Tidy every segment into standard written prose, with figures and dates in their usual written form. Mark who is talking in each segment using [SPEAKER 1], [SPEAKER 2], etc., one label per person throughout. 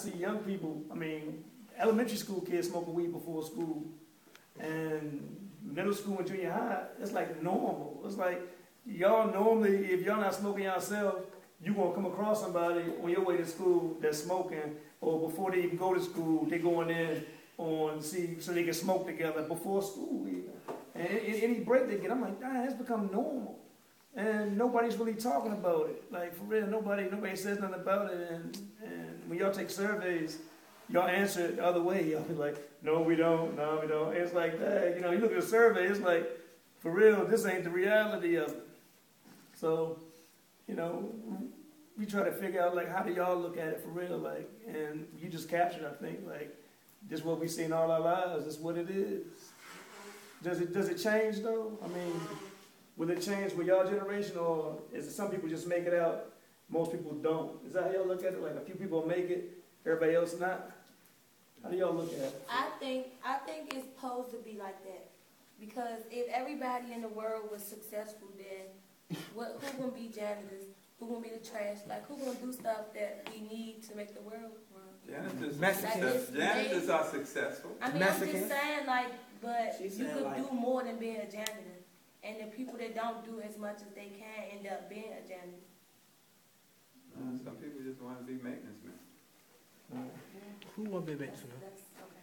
[SPEAKER 1] see young people, I mean, elementary school kids smoking weed before school, and middle school and junior high, it's like normal. It's like, y'all normally, if y'all not smoking yourself, you gonna come across somebody on your way to school that's smoking, or before they even go to school, they going in on so they can smoke together before school even. And any break they get, I'm like, it's become normal. And nobody's really talking about it. Like, for real, nobody says nothing about it. And when y'all take surveys, y'all answer it the other way. Y'all be like, no, we don't. It's like that. You know, you look at the survey, it's like, for real, this ain't the reality of it. So, you know, we try to figure out, like, how do y'all look at it for real? Like, and you just captured, I think, like, this is what we've seen all our lives. This is what it is. Does it change, though? I mean, will it change with y'all generation, or is it some people just make it out, most people don't? Is that how y'all look at it? Like, a few people make it, everybody else not? How do y'all look at it?
[SPEAKER 2] I think it's supposed to be like that. Because if everybody in the world was successful, then who gonna be janitors? Who gonna be the trash? Like, who gonna do stuff that we need to make the world run?
[SPEAKER 3] Janitors are successful.
[SPEAKER 2] I mean, I'm just saying, like, but you could
[SPEAKER 4] like,
[SPEAKER 2] do more than being a janitor. And the people that don't do as much as they can end up being a janitor.
[SPEAKER 3] Some people just want to be maintenance men.
[SPEAKER 4] Who want to be maintenance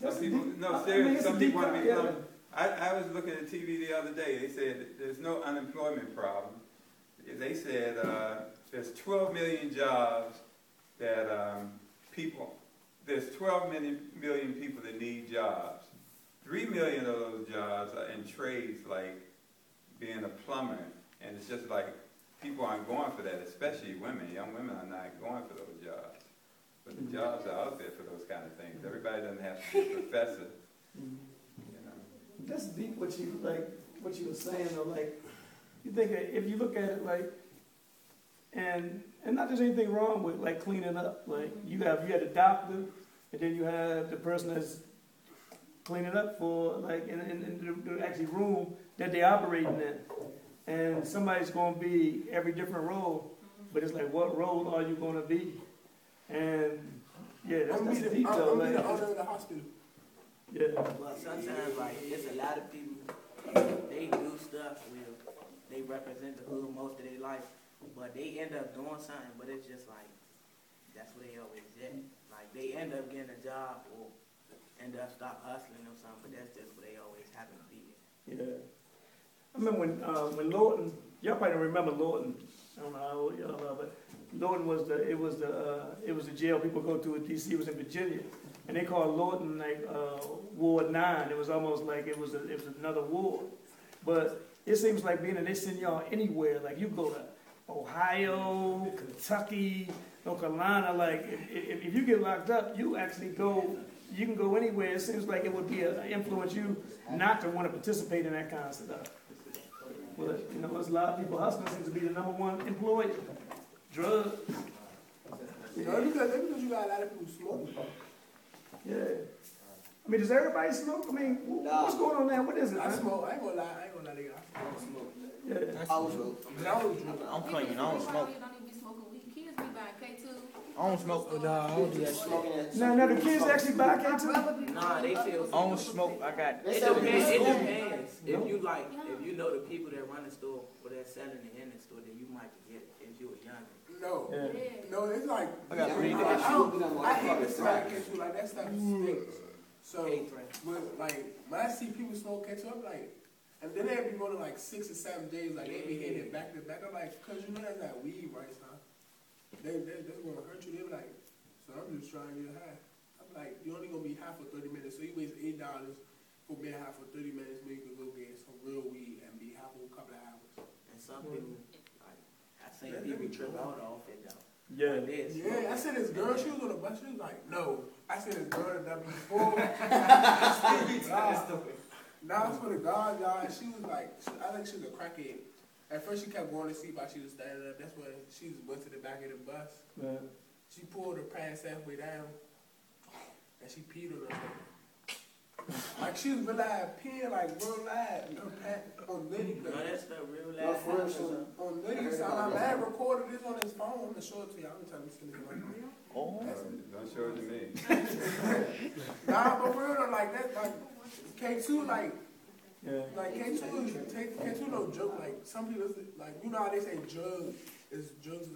[SPEAKER 4] men?
[SPEAKER 3] Some people, no, seriously, some people want to be plumbers. I was looking at TV the other day. They said there's no unemployment problem. They said there's 12 million jobs that there's 12 million people that need jobs. 3 million of those jobs are in trades like being a plumber, and it's just like people aren't going for that, especially women. Young women are not going for those jobs. But the jobs are out there for those kind of things. Everybody doesn't have to be a professor. You know.
[SPEAKER 1] That's deep what you were saying though. Like, you think if you look at it like, and not there's anything wrong with like cleaning up. Like you had the doctor, and then you have the person that's cleaning up for like in the actually room that they operating in, and somebody's going to be every different role, but it's like, what role are you going to be? And yeah, that's deep though.
[SPEAKER 5] I'm the owner of the hospital.
[SPEAKER 1] Yeah.
[SPEAKER 4] Well, sometimes like there's a lot of people, they do stuff where they represent the hood most of their life, but they end up doing something, but it's just like that's what they always did. Like they end up getting a job or end up stop hustling or something, but that's just what they always happen to be.
[SPEAKER 1] Yeah. I remember when Lawton, y'all probably don't remember Lawton. I don't know how old y'all are, but Lawton was the jail people go to in D.C. It was in Virginia, and they called Lawton like Ward 9. It was almost like it was another ward. But it seems like being that they send y'all anywhere. Like you go to Ohio, Kentucky, North Carolina. Like if you get locked up, you actually go. You can go anywhere. It seems like it would be influence you not to want to participate in that kind of stuff. But you know, there's a lot of people. Hustling seems to be the #1 employer. Drugs.
[SPEAKER 5] You know, because you got a lot of people smoking.
[SPEAKER 1] Yeah. I mean, does everybody smoke? I mean, what's going on there? What is it?
[SPEAKER 5] I smoke. I ain't gonna lie. I don't smoke.
[SPEAKER 1] Yeah.
[SPEAKER 4] I smoke. I'm clean. I don't smoke. I don't smoke.
[SPEAKER 5] No, I don't do that shit.
[SPEAKER 1] Now the kids actually buy K2?
[SPEAKER 4] Nah, they feel. I don't smoke. I got. It depends. If you know the people that run the store or that's selling it in the store, then you might get it if you're young.
[SPEAKER 5] No, it's like
[SPEAKER 4] I got pretty good.
[SPEAKER 5] I hate the smell of K2. Like that stuff stinks. So, like when I see people smoke K2, I'm like, and then they be rolling like 6 or 7 days, like they be hitting it back to back. I'm like, cause you know that's not weed, right, son? They gonna hurt you. They be like, so I'm just trying to get high. I'm like, you only gonna be high for 30 minutes, so you waste $8 for being high for 30 minutes when you can go get some real weed and be high for a couple of hours.
[SPEAKER 4] And some people, like, I seen people trip out off it though.
[SPEAKER 1] Yeah.
[SPEAKER 5] Yeah, I said this girl, she was on the bus, she was like, no. I said this girl at W4. Nah, I swear to God, y'all, she was like, I think she was a crackhead. At first she kept going to sleep while she was standing up. That's when she went to the back of the bus.
[SPEAKER 1] Yeah.
[SPEAKER 5] She pulled her pants halfway down, and she peed on herself. Like she was real live peeing, like real live. On Liddy.
[SPEAKER 4] No, that's not real live.
[SPEAKER 5] On Liddy, so my man recorded this on his phone. I'm gonna show it to you. I'm gonna tell you this.
[SPEAKER 6] Oh.
[SPEAKER 3] Don't show it to me.
[SPEAKER 5] Nah, but for real though, like that, like K2, like
[SPEAKER 1] Yeah.
[SPEAKER 5] K2 no joke. Like some people, like you know how they say drugs is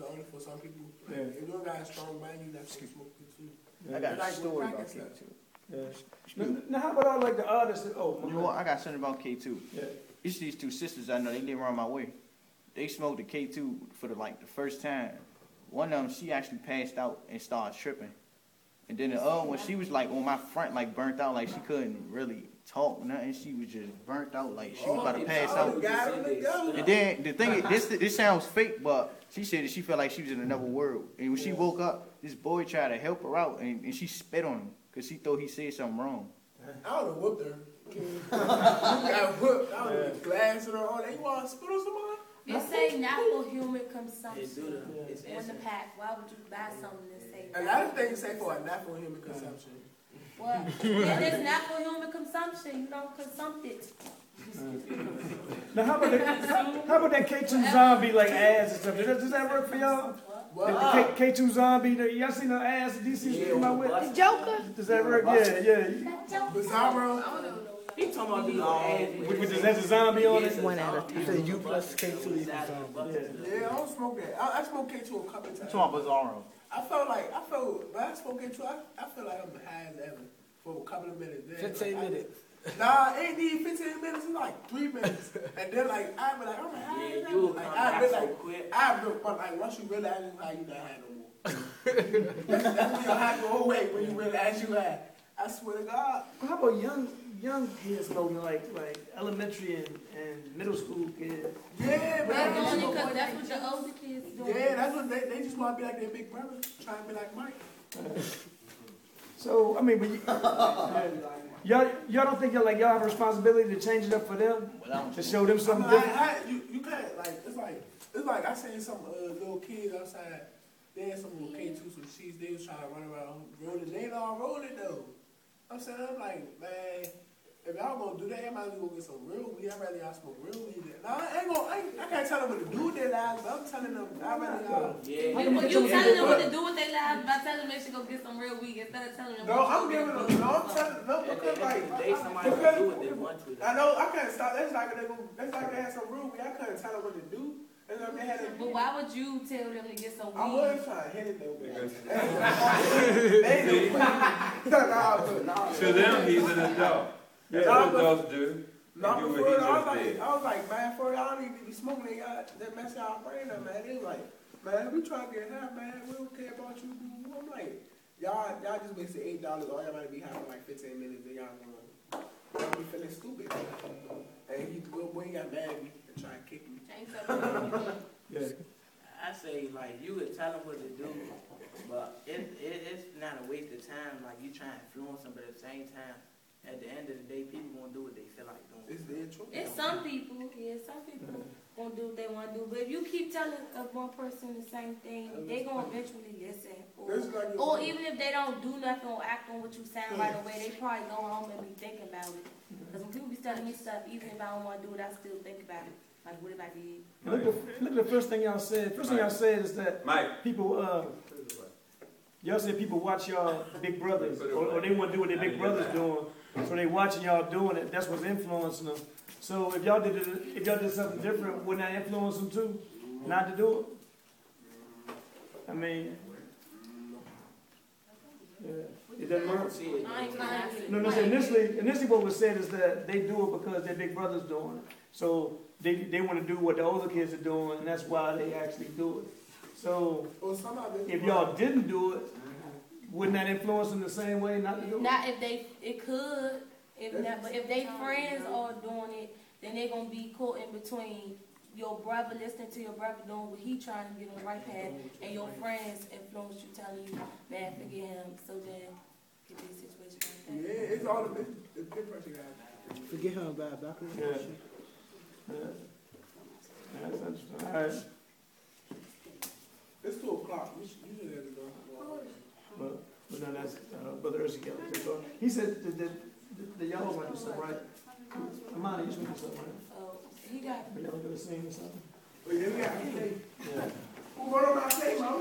[SPEAKER 5] only for some people.
[SPEAKER 1] Yeah.
[SPEAKER 5] If you don't got a strong mind, you not supposed to smoke K2.
[SPEAKER 6] I got a
[SPEAKER 5] Like,
[SPEAKER 6] story
[SPEAKER 5] with
[SPEAKER 6] about
[SPEAKER 5] crack and
[SPEAKER 6] K2.
[SPEAKER 1] Yeah. Now, how about all like the artists? Oh,
[SPEAKER 6] You know what? I got something about K2.
[SPEAKER 1] Yeah.
[SPEAKER 6] It's these two sisters I know. They live around my way. They smoked the K2 for the first time. One of them, she actually passed out and started tripping. And then the other one, she was like on my front, like burnt out, like she couldn't really talk, nothing. She was just burnt out, like she was about to pass out. And then the thing is, this sounds fake, but she said that she felt like she was in another world. And when she woke up, this boy tried to help her out, and she spit on him because she thought he said something wrong.
[SPEAKER 5] I would have whooped her. You got whooped. I would have glassed her on. You want to spit on somebody?
[SPEAKER 2] It say not for human consumption.
[SPEAKER 4] It's
[SPEAKER 2] On the pack, why would you buy something that say
[SPEAKER 5] A lot of things say for not for human consumption.
[SPEAKER 2] Well, if it's not for human consumption, you don't consume it.
[SPEAKER 1] Now, how about that K2 zombie like ass and stuff? Does that work for y'all? The K2 zombie, y'all seen the ass that DC came out with?
[SPEAKER 2] The Joker?
[SPEAKER 1] Does that work? Yeah.
[SPEAKER 5] Bizarro.
[SPEAKER 4] He talking about these ass.
[SPEAKER 1] Which has a zombie on it?
[SPEAKER 7] One out of 10. You plus K2 equals
[SPEAKER 5] Yeah, I don't smoke that. I smoked K2 a couple times.
[SPEAKER 6] That's about Bizarro.
[SPEAKER 5] When I smoked K2, I feel like I'm high as ever for a couple of minutes. Then,
[SPEAKER 7] 15 minutes.
[SPEAKER 5] Nah, it ain't need 15 minutes. It's like 3 minutes. And then like I be like, I'm high as ever. Like once you realize you high, you not high no more. that's when your high go away when you realize you high. I swear to God.
[SPEAKER 1] Well, how about young kids smoking like elementary and middle school kids?
[SPEAKER 5] Yeah, but
[SPEAKER 2] That's only because that's what the older kids do.
[SPEAKER 5] yeah, that's what they just want to be like their big brother, trying to be like Mike.
[SPEAKER 1] So I mean, but y'all don't think y'all have a responsibility to change it up for them, to show them something different?
[SPEAKER 5] You can't it's like I seen some little kids outside. They had some little K2 some sheets. They was trying to run around rolling. They all rolling though. I'm like, man, if y'all gonna do that, you might as well go get some real weed. I'd rather y'all smoke real weed. Nah, I can't tell them what to do with their lives, but I'm telling them, I'd rather y'all.
[SPEAKER 2] Yeah. You telling them what to do with their lives by telling them they should go get some real weed instead of telling them.
[SPEAKER 5] I'm telling them, because
[SPEAKER 4] They somebody can do what they want to.
[SPEAKER 5] I know, I can't stop. That's like they had some real weed. I couldn't tell them what to do.
[SPEAKER 2] But why would you tell them to get some weed?
[SPEAKER 5] I wasn't trying to hit it though, man.
[SPEAKER 3] To them, he's an adult. That's what adults do.
[SPEAKER 5] No, I was like, man, for y'all need to be smoking that mess y'all brain up, man. They was like, man, we trying to get high, man. We don't care about you. I'm like, y'all just wasted $8. All y'all might be high for like 15 minutes, then y'all be feeling stupid. And he little boy got mad at me and tried to kick me.
[SPEAKER 1] Yeah.
[SPEAKER 4] I say, like, you could tell them what to do, but it's not a waste of time. Like, you try to influence them, but at the same time, at the end of the day, people gonna do what they feel like doing.
[SPEAKER 5] It's their choice.
[SPEAKER 2] It's some people gonna do what they want to do. But if you keep telling one person the same thing, they gonna eventually listen. Or even if they don't do nothing or act on what you sound right away, they probably go home and be thinking about it. Because when people be telling me stuff, even if I don't want to do it, I still think about it. Like, what if I did?
[SPEAKER 1] Look at the first thing y'all said. First thing y'all said is that
[SPEAKER 3] Mike.
[SPEAKER 1] people, y'all said people watch y'all big brothers, or they want to do what their big brothers doing, so they watching y'all doing it. That's what's influencing them. So if y'all did something different, wouldn't that influence them too, not to do it? I mean, yeah, it doesn't work. No. So initially, what was said is that they do it because their big brother's doing it. So they want to do what the older kids are doing, and that's why they actually do it. So if y'all didn't do it, wouldn't that influence them the same way not to do it?
[SPEAKER 2] Not if it could. But if they friends are doing it, then they're gonna be caught in between your brother listening to your brother doing what he trying to get on the right path, and your friends influence you telling you, man, forget him. So then get this situation like that.
[SPEAKER 5] Yeah, it's all the big person guys.
[SPEAKER 7] Forget him about backwards.
[SPEAKER 1] Yeah. That's interesting. All right.
[SPEAKER 5] It's 2 o'clock. You should have to go.
[SPEAKER 1] But no, that's Brother Ursi. He said that y'all want to do something, right? Amanda, you should do something, right?
[SPEAKER 2] Oh, he got.
[SPEAKER 1] Y'all gonna sing or something?
[SPEAKER 5] Oh, yeah, we got to
[SPEAKER 1] Yeah.
[SPEAKER 5] Who wrote on my tape, man?